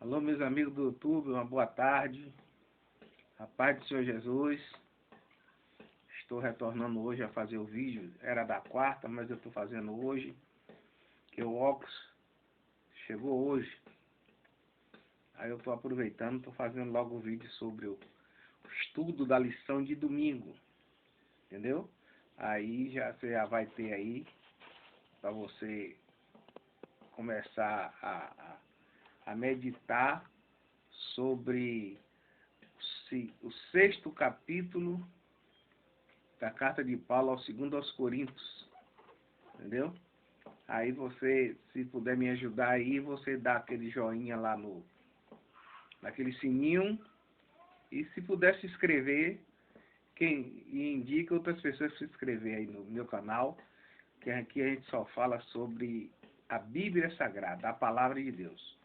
Alô, meus amigos do YouTube, uma boa tarde. A paz do Senhor Jesus. Estou retornando hoje a fazer o vídeo. Era da quarta, mas eu estou fazendo hoje. Que o óculos chegou hoje. Aí eu estou aproveitando, estou fazendo logo o vídeo sobre o estudo da lição de domingo. Entendeu? Aí você já vai ter aí para você começar a meditar sobre o 6º capítulo da carta de Paulo aos Coríntios, entendeu? Aí você, se puder me ajudar aí, você dá aquele joinha lá naquele sininho, e se puder se inscrever, e indica outras pessoas para se inscrever aí no meu canal, que aqui a gente só fala sobre a Bíblia Sagrada, a Palavra de Deus.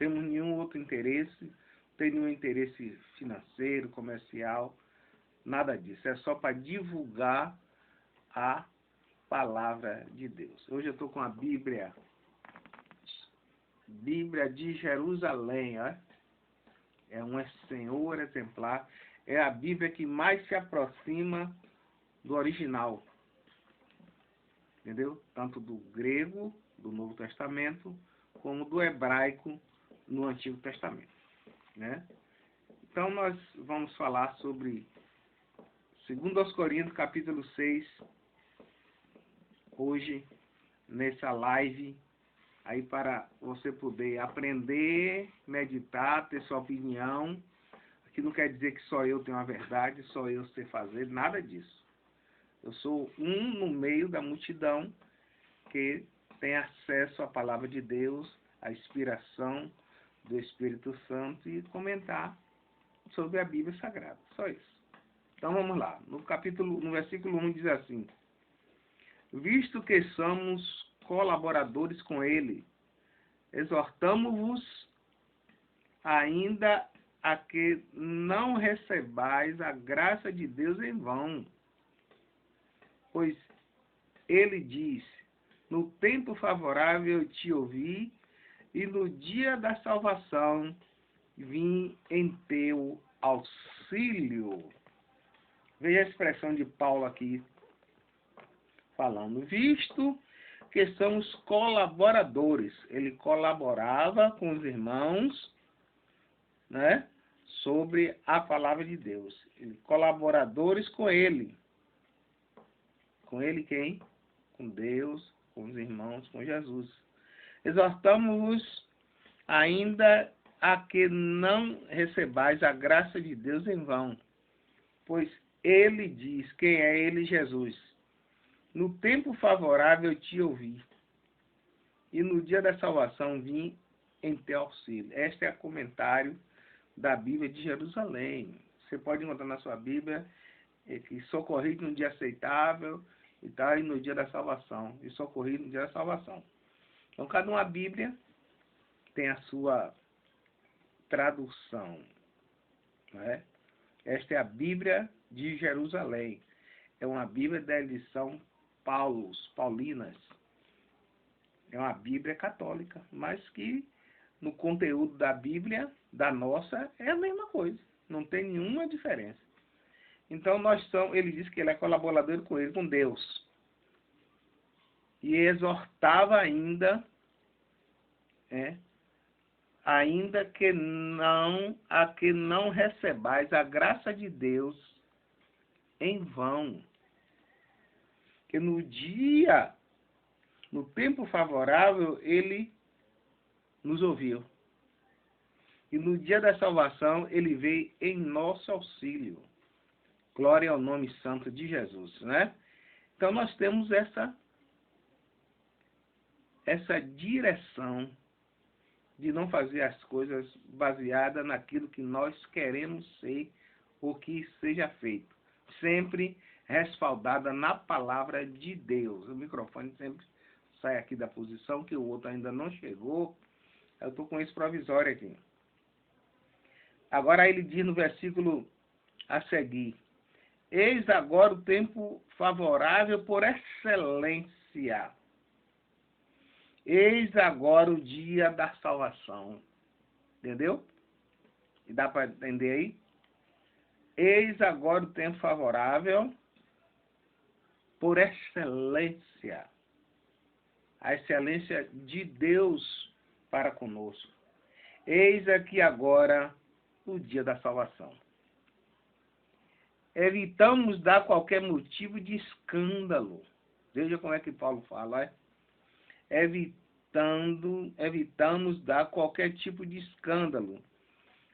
Não temos nenhum outro interesse, não tem nenhum interesse financeiro, comercial, nada disso. É só para divulgar a Palavra de Deus. Hoje eu estou com a Bíblia de Jerusalém, ó. É um senhor exemplar. É a Bíblia que mais se aproxima do original. Entendeu? Tanto do grego, do Novo Testamento, como do hebraico no Antigo Testamento, né? Então nós vamos falar sobre 2 Coríntios, capítulo 6, hoje, nessa live, aí para você poder aprender, meditar, ter sua opinião. Aqui não quer dizer que só eu tenho a verdade, só eu sei fazer, nada disso. Eu sou um no meio da multidão que tem acesso à Palavra de Deus, à inspiração do Espírito Santo e comentar sobre a Bíblia Sagrada. Só isso. Então vamos lá. No versículo 1 diz assim: visto que somos colaboradores com ele, exortamo-vos ainda a que não recebais a graça de Deus em vão. Pois ele diz: no tempo favorável eu te ouvi, e no dia da salvação vim em teu auxílio. Veja a expressão de Paulo aqui falando, visto que somos colaboradores. Ele colaborava com os irmãos, né, sobre a palavra de Deus. Colaboradores com ele. Com ele quem? Com Deus, com os irmãos, com Jesus. Exortamos-vos ainda a que não recebais a graça de Deus em vão. Pois ele diz, quem é ele? Jesus. No tempo favorável eu te ouvi, e no dia da salvação vim em teu auxílio. Este é o comentário da Bíblia de Jerusalém. Você pode encontrar na sua Bíblia que socorrido no dia aceitável e tal, e no dia da salvação. E socorrido no dia da salvação. Então, cada uma Bíblia tem a sua tradução, né? Esta é a Bíblia de Jerusalém. É uma Bíblia da edição Paulinas. É uma Bíblia católica, mas que no conteúdo da Bíblia, da nossa, é a mesma coisa. Não tem nenhuma diferença. Então ele diz que ele é colaborador com ele, com Deus. E exortava ainda, ainda que não recebais a graça de Deus em vão. Que no tempo favorável, ele nos ouviu. E no dia da salvação, ele veio em nosso auxílio. Glória ao nome santo de Jesus, né? Então nós temos essa direção de não fazer as coisas baseadas naquilo que nós queremos ser ou que seja feito. Sempre respaldada na palavra de Deus. O microfone sempre sai aqui da posição, que o outro ainda não chegou. Eu estou com esse provisório aqui. Agora ele diz no versículo a seguir: eis agora o tempo favorável por excelência. Eis agora o dia da salvação. Entendeu? E dá para entender aí? Eis agora o tempo favorável por excelência. A excelência de Deus para conosco. Eis aqui agora o dia da salvação. Evitamos dar qualquer motivo de escândalo. Veja como é que Paulo fala, evitamos dar qualquer tipo de escândalo,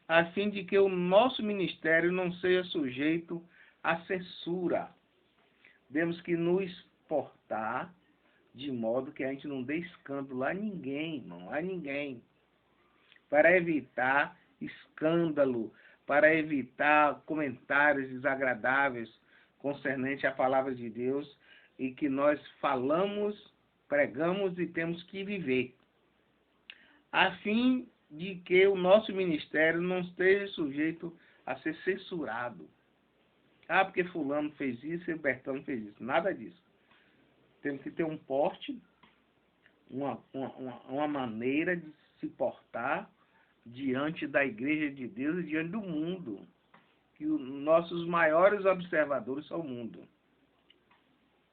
a fim de que o nosso ministério não seja sujeito à censura. Temos que nos portar de modo que a gente não dê escândalo a ninguém, irmão, a ninguém. Para evitar escândalo, para evitar comentários desagradáveis concernente à palavra de Deus e que nós falamos, pregamos e temos que viver, a fim de que o nosso ministério não esteja sujeito a ser censurado. Ah, porque fulano fez isso e Bertano fez isso. Nada disso. Temos que ter um porte, uma maneira de se portar diante da igreja de Deus e diante do mundo. Que os nossos maiores observadores são o mundo.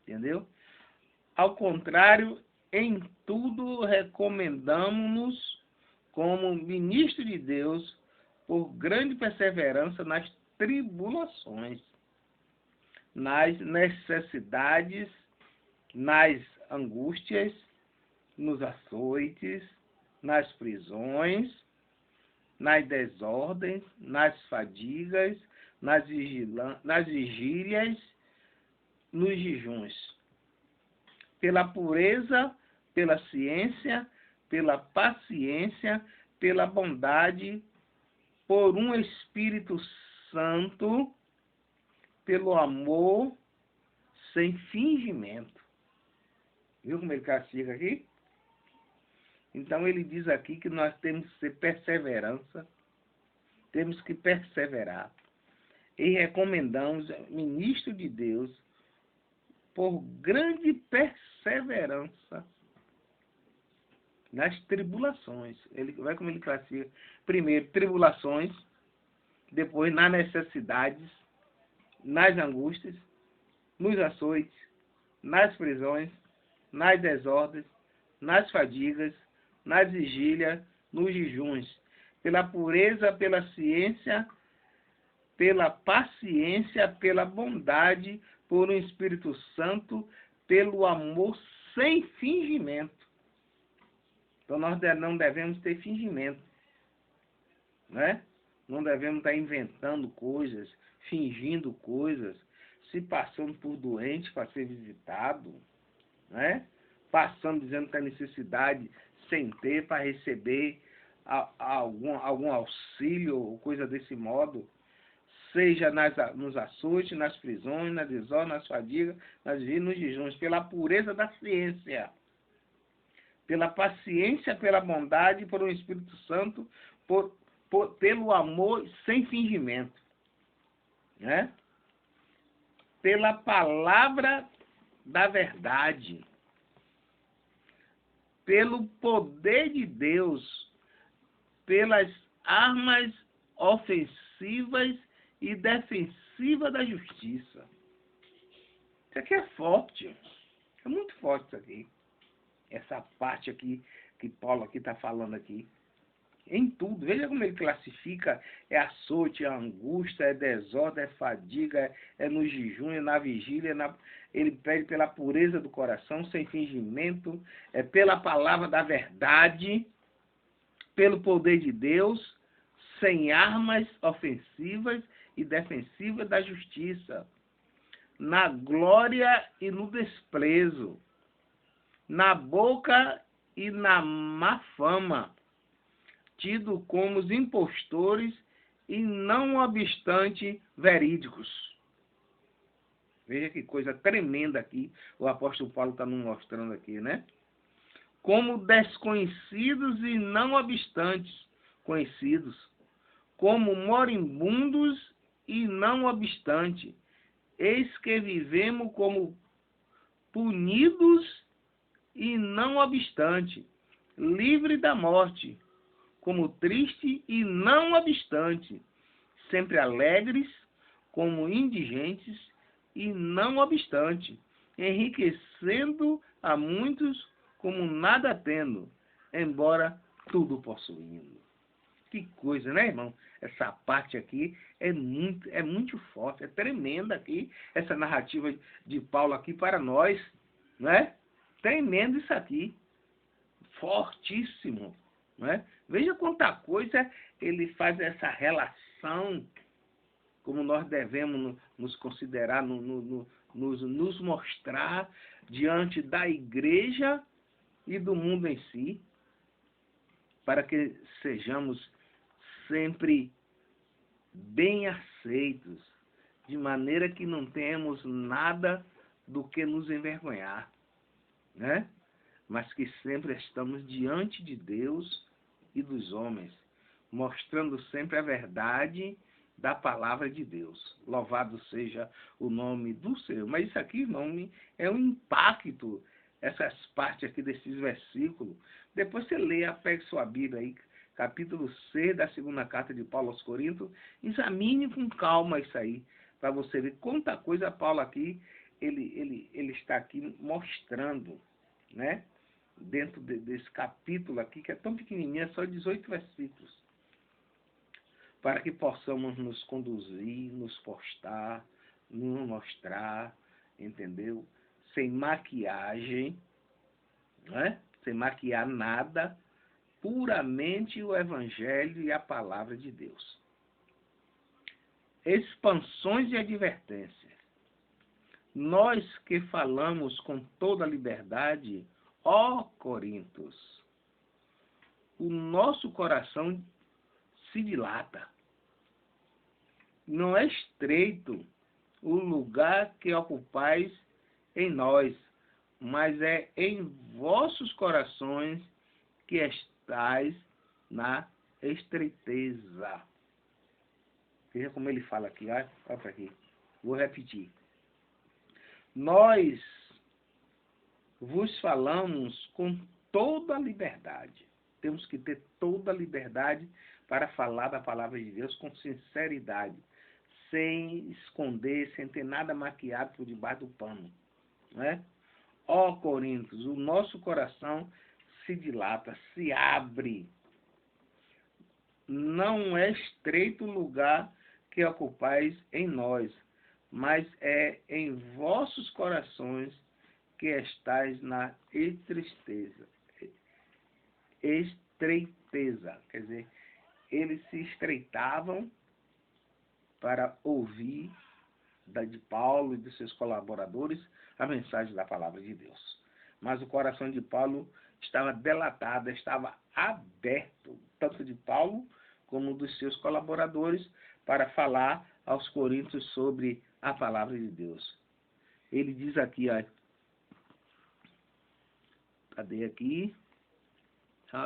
Entendeu? Ao contrário, em tudo recomendamos-nos como ministro de Deus por grande perseverança nas tribulações, nas necessidades, nas angústias, nos açoites, nas prisões, nas desordens, nas fadigas, nas vigílias, nos jejuns, pela pureza, pela ciência, pela paciência, pela bondade, por um Espírito Santo, pelo amor, sem fingimento. Viu como ele castiga aqui? Então ele diz aqui que nós temos que ter perseverança, temos que perseverar. E recomendamos, ministro de Deus, por grande perseverança nas tribulações. Ele vai como ele classifica. Primeiro, tribulações, depois nas necessidades, nas angústias, nos açoites, nas prisões, nas desordens, nas fadigas, nas vigílias, nos jejuns, pela pureza, pela ciência, pela paciência, pela bondade, por um Espírito Santo, pelo amor sem fingimento. Então nós não devemos ter fingimento, né? Não devemos estar inventando coisas, fingindo coisas, se passando por doente para ser visitado, né? Passando dizendo que tem necessidade sem ter para receber algum auxílio ou coisa desse modo, seja nos açoites, nas prisões, nas desordens, nas fadigas, nos jejuns, pela pureza da ciência, pela paciência, pela bondade, por um Espírito Santo, pelo amor sem fingimento, né? Pela palavra da verdade, pelo poder de Deus, pelas armas ofensivas e defensivas da justiça. Isso aqui é forte, é muito forte isso aqui. Essa parte aqui que Paulo aqui está falando aqui. Em tudo, veja como ele classifica, é açoite, é angústia, é desordem, é fadiga, é no jejum, é na vigília, ele pede pela pureza do coração, sem fingimento, é pela palavra da verdade, pelo poder de Deus, sem armas ofensivas e defensivas da justiça, na glória e no desprezo, na boca e na má fama, tido como os impostores e não obstante verídicos. Veja que coisa tremenda aqui o apóstolo Paulo está nos mostrando aqui, né? Como desconhecidos e não obstantes conhecidos, como moribundos e não obstante, eis que vivemos como punidos e não obstante, livre da morte, como triste e não obstante, sempre alegres como indigentes e não obstante, enriquecendo a muitos como nada tendo, embora tudo possuindo. Que coisa, né, irmão? Essa parte aqui é muito forte, é tremenda aqui, essa narrativa de Paulo aqui para nós, né? Tremendo isso aqui, fortíssimo, né? Veja quanta coisa ele faz essa relação, como nós devemos nos considerar, nos mostrar diante da igreja e do mundo em si, para que sejamos sempre bem aceitos, de maneira que não tenhamos nada do que nos envergonhar, né? Mas que sempre estamos diante de Deus e dos homens, mostrando sempre a verdade da palavra de Deus. Louvado seja o nome do Senhor. Mas isso aqui, irmão, é um impacto, essas partes aqui desses versículos. Depois você lê, pegue sua Bíblia aí, capítulo 6 da segunda carta de Paulo aos Coríntios, examine com calma isso aí, para você ver quanta coisa Paulo aqui, ele está aqui mostrando, né? Dentro desse capítulo aqui, que é tão pequenininho, é só 18 versículos, para que possamos nos conduzir, nos postar, nos mostrar, entendeu? Sem maquiagem, né? Sem maquiar nada, puramente o Evangelho e a palavra de Deus. Expansões e advertências. Nós que falamos com toda a liberdade, ó Coríntios, o nosso coração se dilata. Não é estreito o lugar que ocupais em nós, mas é em vossos corações que estáis na estreiteza. Veja como ele fala aqui, olha para aqui. Vou repetir. Nós vos falamos com toda a liberdade. Temos que ter toda a liberdade para falar da palavra de Deus com sinceridade, sem esconder, sem ter nada maquiado por debaixo do pano, né? Ó Coríntios, o nosso coração se dilata, se abre. Não é estreito o lugar que ocupais em nós, mas é em vossos corações que estáis na estreiteza. Estreiteza, quer dizer, eles se estreitavam para ouvir de Paulo e dos seus colaboradores a mensagem da palavra de Deus. Mas o coração de Paulo estava delatado, estava aberto, tanto de Paulo como dos seus colaboradores, para falar aos coríntios sobre a palavra de Deus. Ele diz aqui, ó, cadê aqui?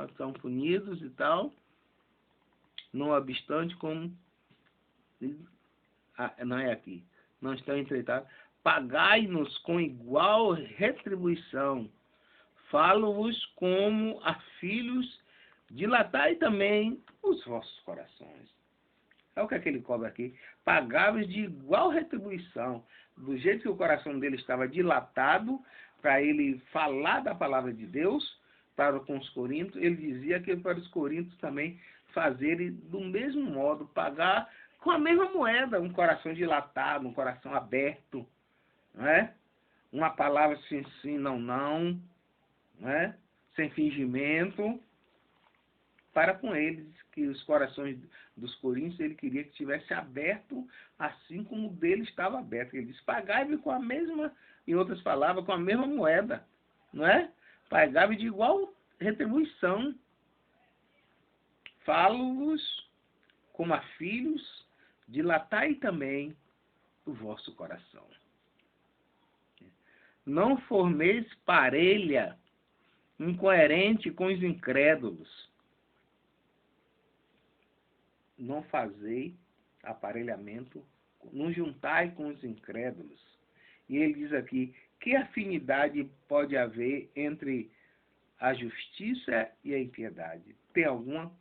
Estão punidos e tal, não obstante como... não é aqui. Não estão entretados. Pagai-nos com igual retribuição. Falo-vos como a filhos, dilatai também os vossos corações. É o que ele cobra aqui. Pagai-vos de igual retribuição. Do jeito que o coração dele estava dilatado, para ele falar da palavra de Deus, para com os coríntios, ele dizia que para os coríntios também fazerem do mesmo modo, pagar com a mesma moeda, um coração dilatado, um coração aberto, não é? Uma palavra sim, sim, não, não, não é? Sem fingimento, para com eles, que os corações dos coríntios, ele queria que estivesse aberto, assim como o dele estava aberto. Ele disse, pagai-me com a mesma, em outras palavras, com a mesma moeda, não é? Pagai-me de igual retribuição. Falo-vos como a filhos, dilatai também o vosso coração. Não formeis parelha incoerente com os incrédulos. Não fazei aparelhamento, não juntai com os incrédulos. E ele diz aqui, que afinidade pode haver entre a justiça e a impiedade? Tem alguma?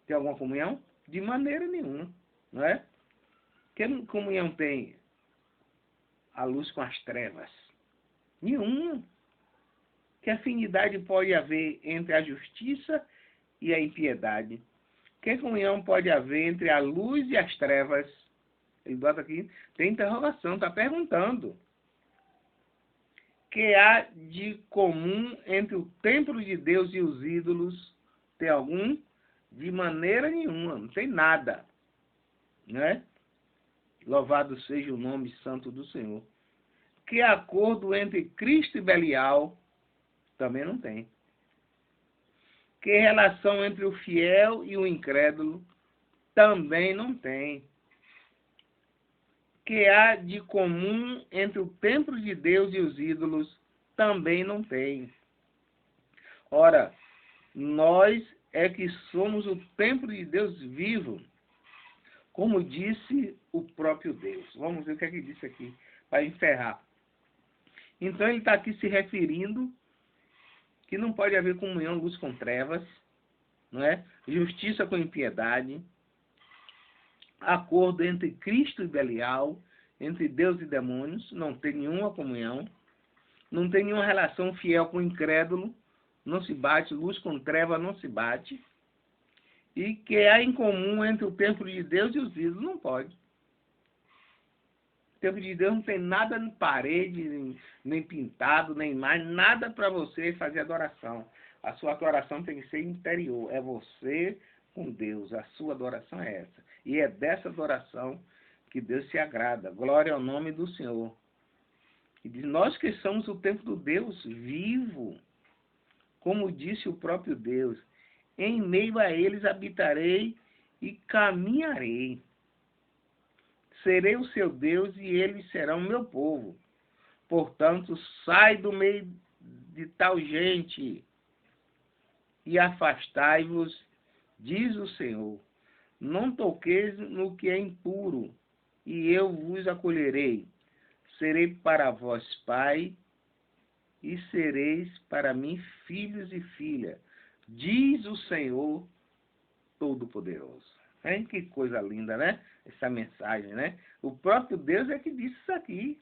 Tem alguma comunhão? De maneira nenhuma, não é? Que comunhão tem a luz com as trevas? Nenhuma. Que afinidade pode haver entre a justiça e a impiedade? Que comunhão pode haver entre a luz e as trevas? Ele bota aqui, tem interrogação, está perguntando. Que há de comum entre o templo de Deus e os ídolos? Tem algum? De maneira nenhuma, não tem nada, né? Louvado seja o nome santo do Senhor. Que acordo entre Cristo e Belial? Também não tem. Que relação entre o fiel e o incrédulo? Também não tem. Que há de comum entre o templo de Deus e os ídolos? Também não tem. Ora, nós é que somos o templo de Deus vivo, como disse o próprio Deus. Vamos ver o que é que disse aqui, para encerrar. Então ele está aqui se referindo que não pode haver comunhão luz com trevas, não é? Justiça com impiedade, acordo entre Cristo e Belial, entre Deus e demônios, não tem nenhuma comunhão, não tem nenhuma relação fiel com o incrédulo, não se bate, luz com treva não se bate, e que há em comum entre o templo de Deus e os ídolos, não pode. O templo de Deus não tem nada na parede, nem pintado, nem mais, nada para você fazer adoração. A sua adoração tem que ser interior, é você com Deus, a sua adoração é essa. E é dessa adoração que Deus se agrada. Glória ao nome do Senhor. E diz, nós que somos o templo do Deus vivo, como disse o próprio Deus, em meio a eles habitarei e caminharei. Serei o seu Deus e eles serão meu povo. Portanto, sai do meio de tal gente e afastai-vos, diz o Senhor. Não toqueis no que é impuro, e eu vos acolherei. Serei para vós pai, e sereis para mim filhos e filhas, diz o Senhor Todo-Poderoso. Que coisa linda, né? Essa mensagem, né? O próprio Deus é que disse isso aqui.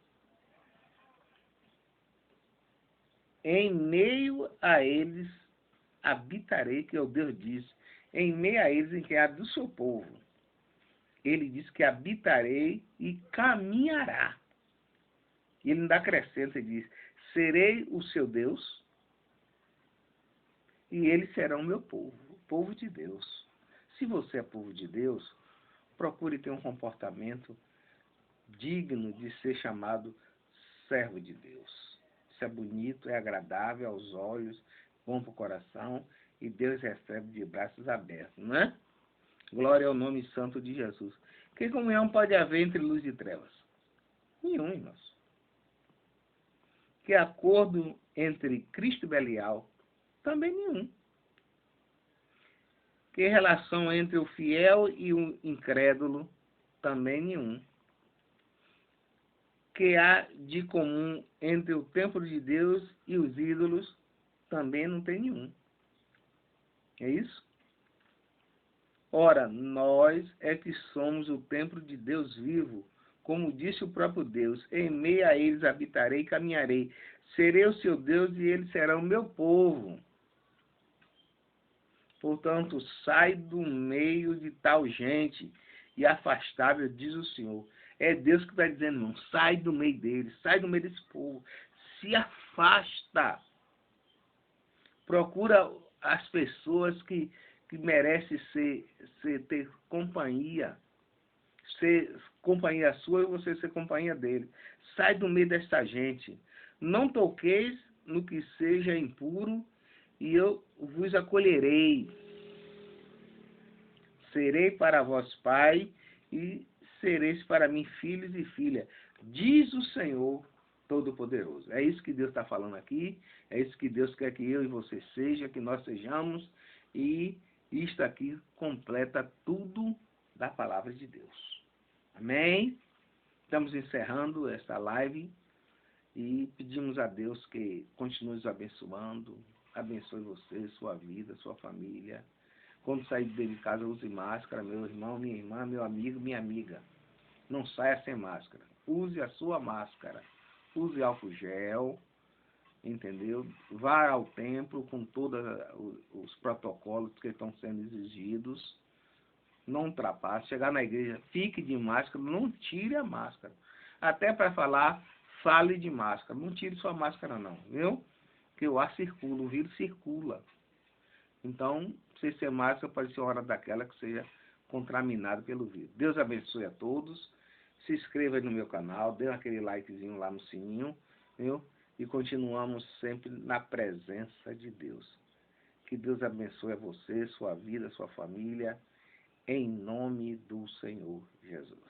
Em meio a eles habitarei, que é o Deus disse. Em meio a eles, em que há do seu povo. Ele diz que habitarei e caminhará. E ele ainda acrescenta e diz, serei o seu Deus e eles serão meu povo, o povo de Deus. Se você é povo de Deus, procure ter um comportamento digno de ser chamado servo de Deus. Isso é bonito, é agradável aos olhos, bom para o coração, e Deus recebe de braços abertos, não é? Glória ao nome santo de Jesus. Que comunhão pode haver entre luz e trevas? Nenhum, irmãos. Que acordo entre Cristo e Belial? Também nenhum. Que relação entre o fiel e o incrédulo? Também nenhum. Que há de comum entre o templo de Deus e os ídolos? Também não tem nenhum. É isso? Ora, nós é que somos o templo de Deus vivo, como disse o próprio Deus, em meio a eles habitarei e caminharei, serei o seu Deus e eles serão meu povo. Portanto, sai do meio de tal gente e afastável, diz o Senhor. É Deus que está dizendo, irmão, sai do meio deles, sai do meio desse povo, se afasta. Procura as pessoas que merecem ter companhia, ser companhia sua e você ser companhia dele. Sai do meio desta gente. Não toqueis no que seja impuro, e eu vos acolherei. Serei para vós pai, e sereis para mim filhos e filhas, diz o Senhor Todo-Poderoso. É isso que Deus está falando aqui, é isso que Deus quer que eu e você seja, que nós sejamos, e isto aqui completa tudo da palavra de Deus. Amém? Estamos encerrando esta live e pedimos a Deus que continue nos abençoando, abençoe você, sua vida, sua família. Quando sair de casa, use máscara, meu irmão, minha irmã, meu amigo, minha amiga. Não saia sem máscara. Use a sua máscara. Use álcool gel, entendeu? Vá ao templo com todos os protocolos que estão sendo exigidos. Não ultrapasse. Chegar na igreja, fique de máscara, não tire a máscara. Até para falar, fale de máscara. Não tire sua máscara não, viu? Porque o ar circula, o vírus circula. Então, se ser máscara, pode ser hora daquela que seja contaminado pelo vírus. Deus abençoe a todos. Se inscreva aí no meu canal, dê aquele likezinho lá no sininho, viu? E continuamos sempre na presença de Deus. Que Deus abençoe a você, sua vida, sua família, em nome do Senhor Jesus.